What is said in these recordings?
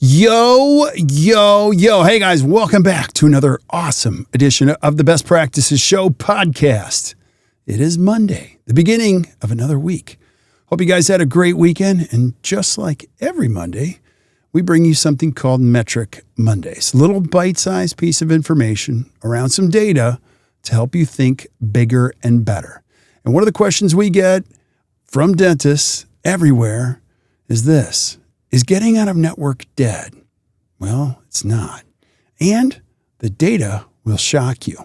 Yo, yo, yo. Hey guys, welcome back to another awesome edition of the Best Practices Show podcast. It is Monday, the beginning of another week. Hope you guys had a great weekend. And just like every Monday, we bring you something called Metric Mondays. A little bite-sized piece of information around some data to help you think bigger and better. And one of the questions we get from dentists everywhere is this. Is getting out of network dead? Well, it's not. And the data will shock you.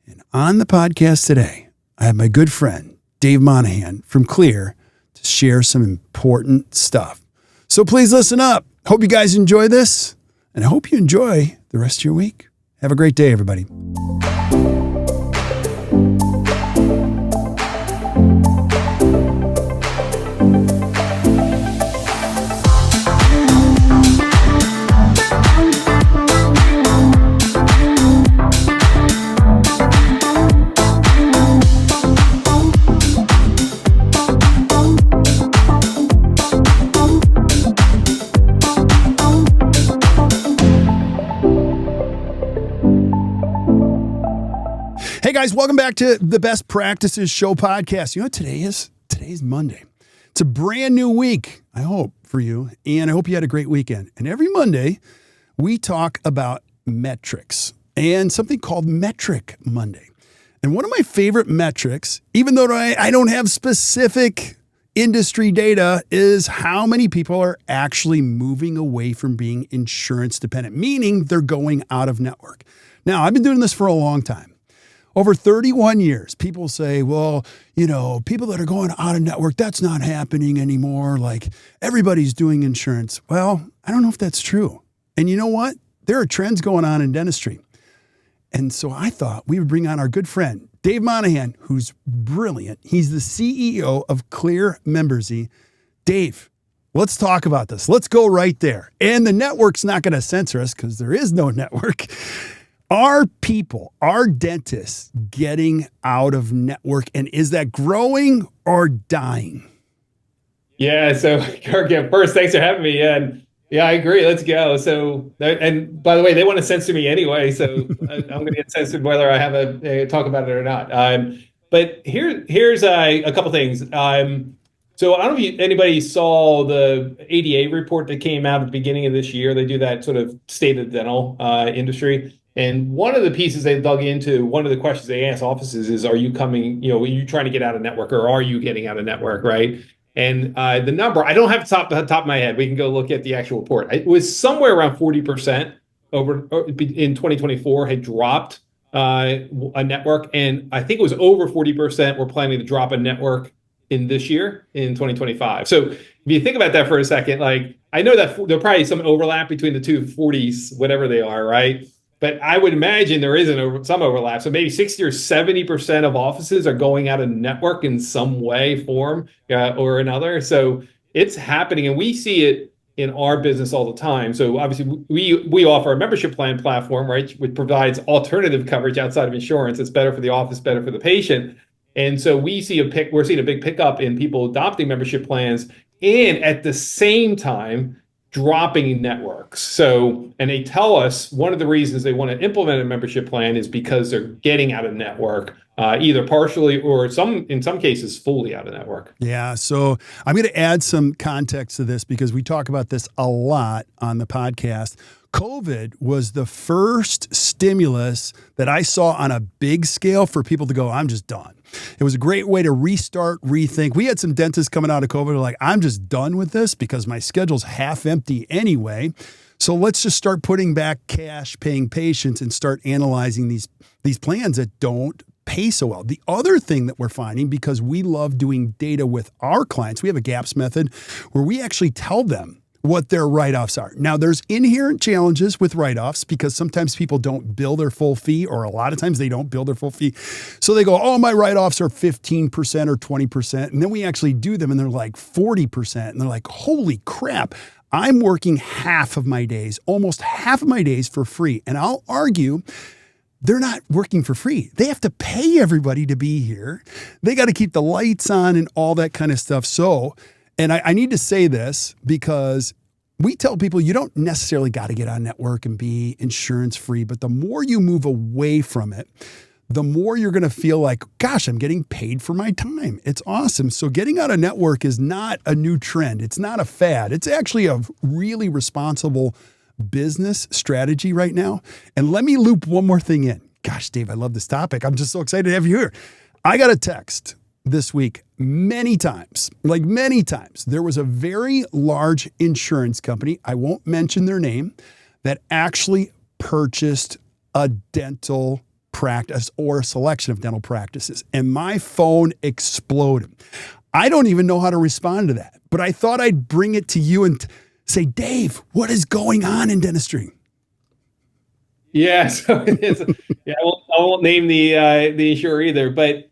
And on the podcast today, I have my good friend, Dave Monahan from Kleer, to share some important stuff. So please listen up. Hope you guys enjoy this, and I hope you enjoy the rest of your week. Have a great day, everybody. Hey guys, welcome back to the Best Practices Show podcast. You know what today is? Today's Monday. It's a brand new week, I hope, for you. And I hope you had a great weekend. And every Monday, we talk about metrics and something called Metric Monday. And one of my favorite metrics, even though I don't have specific industry data, is how many people are actually moving away from being insurance dependent, meaning they're going out of network. Now, I've been doing this for a long time. Over 31 years, people say, well, you know, people that are going out of network, that's not happening anymore. Like everybody's doing insurance. Well, I don't know if that's true. And you know what? There are trends going on in dentistry. And so I thought we would bring on our good friend, Dave Monahan, who's brilliant. He's the CEO of Kleer-Membersy. Dave, let's talk about this. Let's go right there. And the network's not going to censor us because there is no network. Are people, are dentists getting out of network, and is that growing or dying? Yeah, so Kirk, first, thanks for having me. And yeah, I agree. Let's go. So, and by the way, they want to censor me anyway, so I'm going to get censored whether I have a talk about it or not. But here's a couple things. So I don't know if anybody saw the ADA report that came out at the beginning of this year. They do that sort of state of the dental industry. And one of the pieces they dug into, one of the questions they asked offices is, are you coming, are you trying to get out of network, or are you getting out of network, right? And the number, I don't have the top of my head. We can go look at the actual report. It was somewhere around 40% in 2024 had dropped a network. And I think it was over 40% were planning to drop a network in this year, in 2025. So if you think about that for a second, like I know that there's probably some overlap between the two 40s, whatever they are, right? But I would imagine there isn't some overlap. So maybe 60 or 70% of offices are going out of network in some way, form, or another. So it's happening, and we see it in our business all the time. So obviously we offer a membership plan platform, right, which provides alternative coverage outside of insurance. It's better for the office, better for the patient. And so we're seeing a big pickup in people adopting membership plans, and at the same time, dropping networks. So, and they tell us one of the reasons they want to implement a membership plan is because they're getting out of network, either partially or in some cases fully out of network. Yeah. So I'm going to add some context to this because we talk about this a lot on the podcast. COVID was the first stimulus that I saw on a big scale for people to go, I'm just done. It was a great way to restart, rethink. We had some dentists coming out of COVID who were like, I'm just done with this because my schedule's half empty anyway. So let's just start putting back cash paying patients and start analyzing these plans that don't pay so well. The other thing that we're finding, because we love doing data with our clients, we have a GAPS method where we actually tell them what their write-offs are. Now, there's inherent challenges with write-offs because sometimes people don't bill their full fee, or a lot of times they don't bill their full fee. So they go, oh, my write-offs are 15% or 20%. And then we actually do them and they're like 40%. And they're like, holy crap, I'm working half of my days, almost half of my days for free. And I'll argue they're not working for free. They have to pay everybody to be here. They got to keep the lights on and all that kind of stuff. So, and I need to say this because we tell people you don't necessarily got to get on network and be insurance free, but the more you move away from it, the more you're going to feel like, gosh, I'm getting paid for my time. It's awesome. So getting out of network is not a new trend. It's not a fad. It's actually a really responsible business strategy right now. And let me loop one more thing in. Gosh, Dave, I love this topic. I'm just so excited to have you here. I got a text this week many times. There was a very large insurance company, I won't mention their name, that actually purchased a dental practice or a selection of dental practices. And my phone exploded. I don't even know how to respond to that, but I thought I'd bring it to you and say, Dave, what is going on in dentistry? Yeah, so it is. Yeah, I won't name the insurer either, but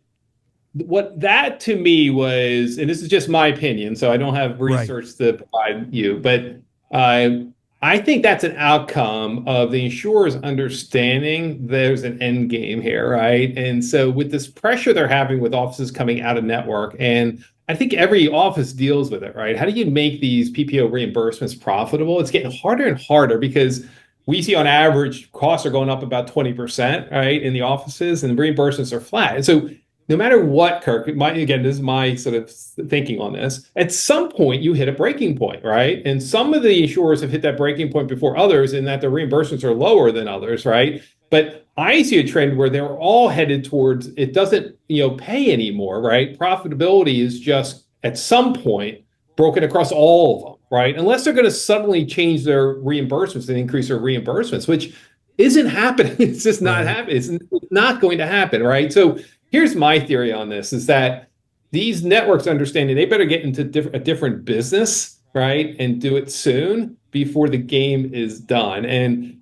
what that to me was, and this is just my opinion, so I don't have research to provide you, but I think that's an outcome of the insurers understanding there's an end game here, right? And so with this pressure they're having with offices coming out of network, and I think every office deals with it, right? How do you make these PPO reimbursements profitable? It's getting harder and harder because we see on average costs are going up about 20%, right, in the offices, and the reimbursements are flat. And so no matter what, Kirk, again, this is my sort of thinking on this, at some point you hit a breaking point, right? And some of the insurers have hit that breaking point before others in that their reimbursements are lower than others, right? But I see a trend where they're all headed towards it doesn't, pay anymore, right? Profitability is just at some point broken across all of them, right? Unless they're going to suddenly change their reimbursements and increase their reimbursements, which isn't happening. It's just not happening. It's not going to happen, right? So here's my theory on this is that these networks understanding they better get into a different business, right? And do it soon before the game is done. And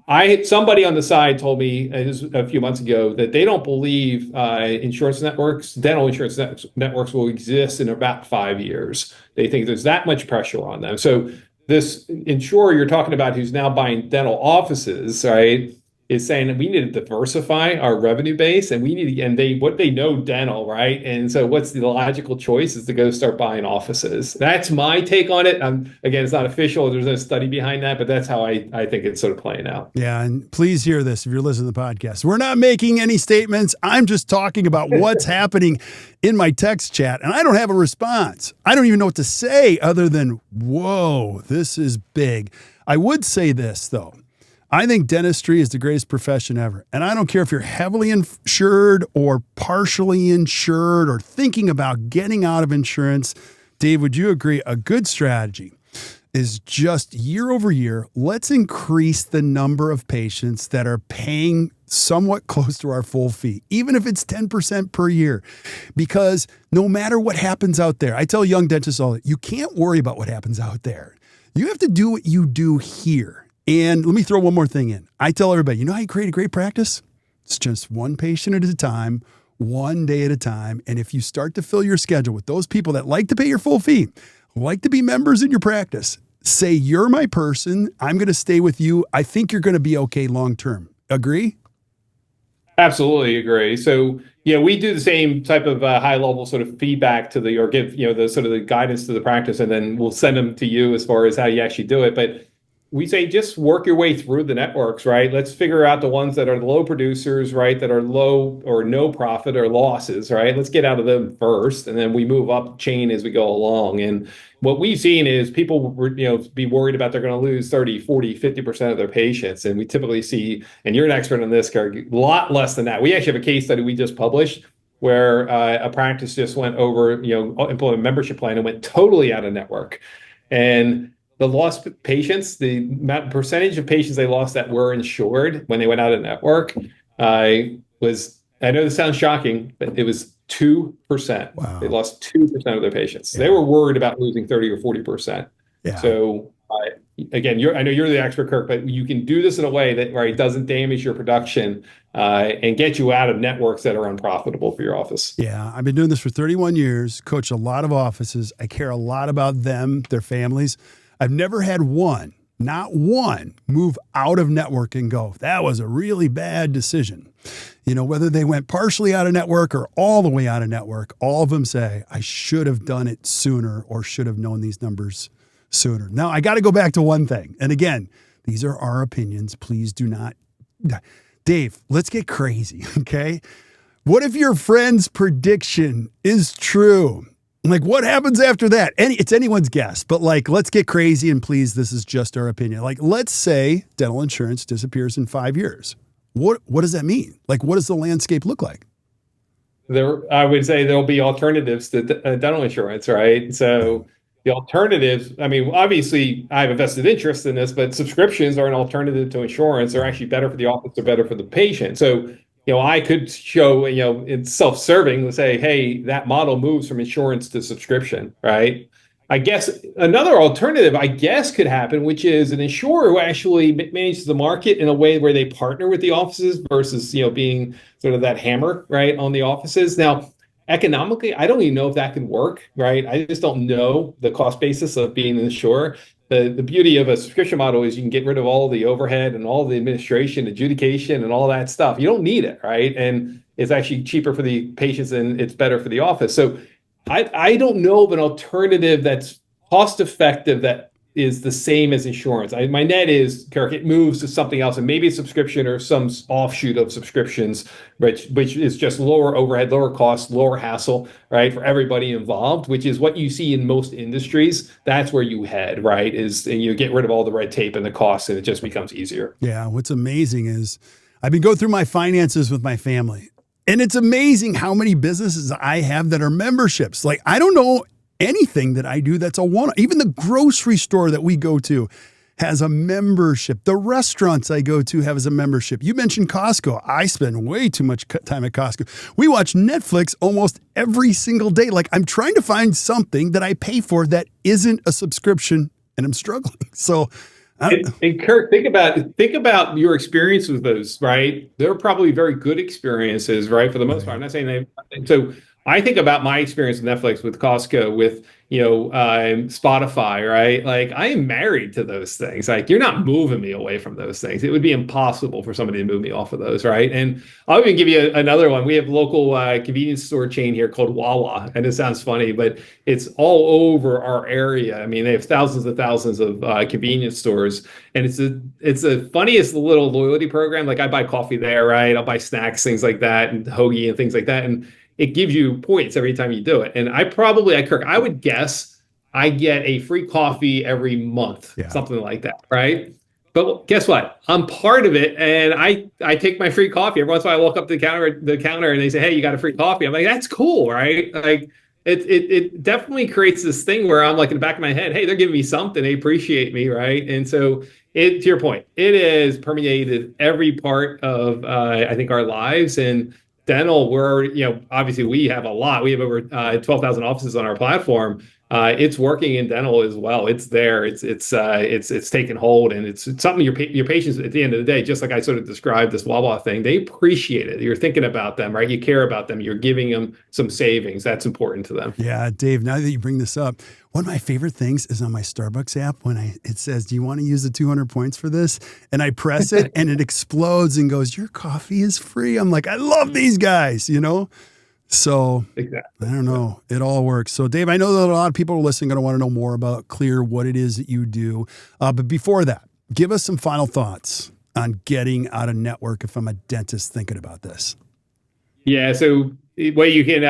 somebody on the side told me a few months ago that they don't believe dental insurance networks will exist in about 5 years. They think there's that much pressure on them. So this insurer you're talking about who's now buying dental offices, right, is saying that we need to diversify our revenue base and we need to, and they know dental, right? And so what's the logical choice is to go start buying offices. That's my take on it. Again, it's not official. There's no study behind that, but that's how I think it's sort of playing out. Yeah. And please hear this if you're listening to the podcast. We're not making any statements. I'm just talking about what's happening in my text chat, and I don't have a response. I don't even know what to say other than, whoa, this is big. I would say this though. I think dentistry is the greatest profession ever. And I don't care if you're heavily insured or partially insured or thinking about getting out of insurance. Dave, would you agree? A good strategy is just year over year, let's increase the number of patients that are paying somewhat close to our full fee, even if it's 10% per year. Because no matter what happens out there, I tell young dentists all that, you can't worry about what happens out there. You have to do what you do here. And let me throw one more thing in. I tell everybody, you know how you create a great practice? It's just one patient at a time, one day at a time. And if you start to fill your schedule with those people that like to pay your full fee, like to be members in your practice, say, you're my person. I'm going to stay with you. I think you're going to be okay long-term. Agree? Absolutely agree. So, we do the same type of high-level sort of feedback or give, the sort of the guidance to the practice, and then we'll send them to you as far as how you actually do it. But we say just work your way through the networks, right? Let's figure out the ones that are the low producers, right? That are low or no profit or losses, right? Let's get out of them first, and then we move up chain as we go along. And what we've seen is people, be worried about they're going to lose 30, 40, 50% of their patients. And we typically see, and you're an expert on this, Kirk, a lot less than that. We actually have a case study we just published where a practice just went over, employee membership plan and went totally out of network. And the lost patients, the percentage of patients they lost that were insured when they went out of network was, I know this sounds shocking, but it was 2%. Wow. They lost 2% of their patients. Yeah. They were worried about losing 30 or 40%. Yeah. So again, I know you're the expert, Kirk, but you can do this in a way that doesn't damage your production and get you out of networks that are unprofitable for your office. Yeah, I've been doing this for 31 years, coach a lot of offices. I care a lot about them, their families. I've never had not one, move out of network and go, that was a really bad decision. Whether they went partially out of network or all the way out of network, all of them say, I should have done it sooner or should have known these numbers sooner. Now, I got to go back to one thing. And again, these are our opinions. Please do not. Dave, let's get crazy, okay? What if your friend's prediction is true? Like, what happens after that? It's anyone's guess, but like, let's get crazy, and please, this is just our opinion. Like, let's say dental insurance disappears in 5 years. What does that mean? Like, what does the landscape look like? I would say there'll be alternatives to dental insurance, right? So the alternatives, I mean, obviously I have a vested interest in this, but subscriptions are an alternative to insurance. They're actually better for the office, they're better for the patient. So, I could show, it's self-serving to say, hey, that model moves from insurance to subscription, right? I guess another alternative, could happen, which is an insurer who actually manages the market in a way where they partner with the offices versus, being sort of that hammer, right, on the offices. Now, economically, I don't even know if that can work, right? I just don't know the cost basis of being an insurer. The beauty of a subscription model is you can get rid of all the overhead and all the administration, adjudication, and all that stuff. You don't need it, right? And it's actually cheaper for the patients and it's better for the office. So I don't know of an alternative that's cost effective that is the same as insurance. My net is, Kirk, it moves to something else, and maybe a subscription or some offshoot of subscriptions, which is just lower overhead, lower cost, lower hassle, right, for everybody involved, which is what you see in most industries. That's where you head, right, and you get rid of all the red tape and the costs, and it just becomes easier. Yeah, what's amazing is I've been going through my finances with my family, and it's amazing how many businesses I have that are memberships. Like, I don't know anything that I do that's a one. Even the grocery store that we go to has a membership. The restaurants I go to have a membership. You mentioned Costco. I spend way too much time at Costco. We watch Netflix almost every single day. Like, I'm trying to find something that I pay for that isn't a subscription, and I'm struggling. So, and Kirk, think about your experience with those, right? They're probably very good experiences, right? For the most part. I'm not saying so. I think about my experience with Netflix, with Costco, with Spotify, right? Like, I am married to those things. Like, you're not moving me away from those things. It would be impossible for somebody to move me off of those, right? And I'll even give you another one. We have a local convenience store chain here called Wawa, and it sounds funny, but it's all over our area. I mean, they have thousands and thousands of convenience stores, and it's the funniest little loyalty program. Like, I buy coffee there, right? I'll buy snacks, things like that, and hoagie and things like that, and it gives you points every time you do it. And Kirk, I would guess I get a free coffee every month, something like that, right? But guess what? I'm part of it, and I take my free coffee. Every once in a while, I walk up to the counter, and they say, "Hey, you got a free coffee?" I'm like, "That's cool, right?" Like, it definitely creates this thing where I'm like, in the back of my head, "Hey, they're giving me something. They appreciate me, right?" And so, to your point, it has permeated every part of I think our lives. And dental, obviously we have a lot. We have over 12,000 offices on our platform. It's working in dental as well. It's there. It's taken hold, and it's something your patients at the end of the day, just like I sort of described this Wawa thing, they appreciate it. You're thinking about them, right? You care about them. You're giving them some savings. That's important to them. Yeah, Dave, now that you bring this up, one of my favorite things is on my Starbucks app when it says, "Do you want to use the 200 points for this?" And I press it and it explodes and goes, "Your coffee is free." I'm like, I love these guys, So exactly. I don't know. It all works. So Dave, I know that a lot of people are listening going to want to know more about Kleer, what it is that you do. But before that, give us some final thoughts on getting out of network if I'm a dentist thinking about this. Yeah. So what you can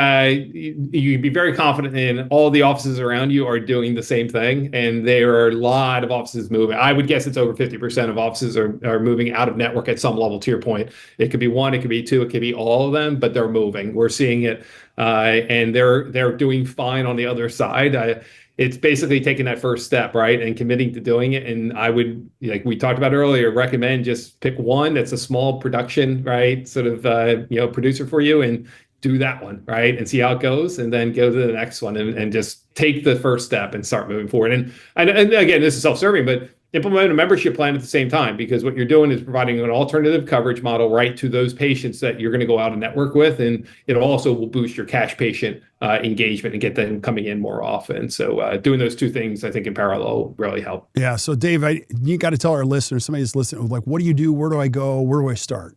be very confident in, all the offices around you are doing the same thing, and there are a lot of offices moving. I would guess it's over 50% of offices are moving out of network at some level. To your point, it could be one, it could be two, it could be all of them, but they're moving. We're seeing it, and they're doing fine on the other side. It's basically taking that first step, right, and committing to doing it. And I would, like we talked about earlier, recommend just pick one that's a small production, right, sort of producer for you, and do that one, right, and see how it goes, and then go to the next one, and just take the first step and start moving forward. And again, this is self-serving, but implement a membership plan at the same time, because what you're doing is providing an alternative coverage model right to those patients that you're going to go out and network with, and it also will boost your cash patient engagement and get them coming in more often. So doing those two things, I think, in parallel really help. Yeah. So Dave, you got to tell our listeners, somebody that's listening, like, what do you do? Where do I go? Where do I start?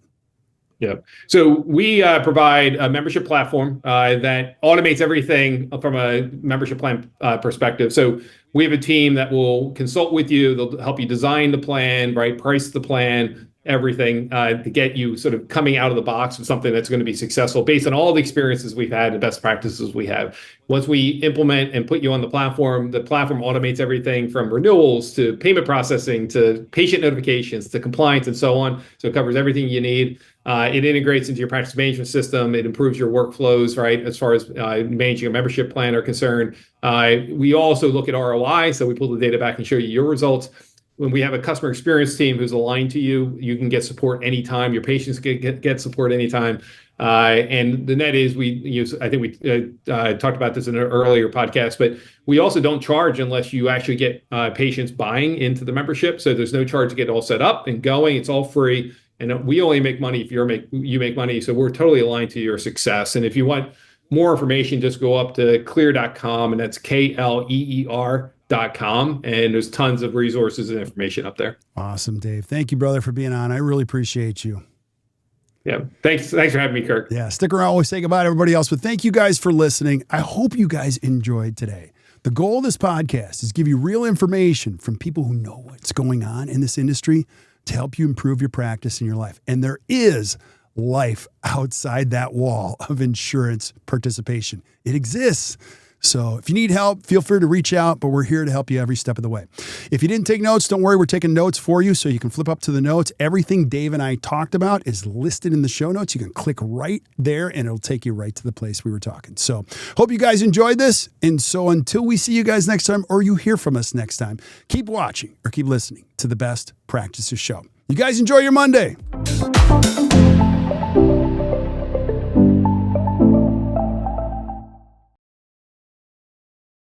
Yeah. So we provide a membership platform that automates everything from a membership plan perspective. So we have a team that will consult with you. They'll help you design the plan, right? Price the plan, everything to get you sort of coming out of the box with something that's going to be successful based on all the experiences we've had and best practices we have. Once we implement and put you on the platform automates everything from renewals to payment processing to patient notifications to compliance and so on. So it covers everything you need. It integrates into your practice management system. It improves your workflows, right, as far as managing a membership plan are concerned. We also look at ROI, so we pull the data back and show you your results. When we have a customer experience team who's aligned to you, you can get support anytime. Your patients get support anytime. And the net is I think we talked about this in an earlier podcast, but we also don't charge unless you actually get patients buying into the membership. So there's no charge to get it all set up and going. It's all free. And we only make money if you make money. So we're totally aligned to your success. And if you want more information, just go up to Kleer.com, and that's KLEER.com. And there's tons of resources and information up there. Awesome, Dave. Thank you, brother, for being on. I really appreciate you. Yeah. Thanks for having me, Kirk. Yeah. Stick around. We'll say goodbye to everybody else. But thank you guys for listening. I hope you guys enjoyed today. The goal of this podcast is to give you real information from people who know what's going on in this industry to help you improve your practice in your life. And there is life outside that wall of insurance participation. It exists. So if you need help, feel free to reach out, but we're here to help you every step of the way. If you didn't take notes, don't worry. We're taking notes for you, so you can flip up to the notes. Everything Dave and I talked about is listed in the show notes. You can click right there and it'll take you right to the place we were talking. So hope you guys enjoyed this. And so until we see you guys next time, or you hear from us next time, keep watching or keep listening to the Best Practices Show. You guys enjoy your Monday.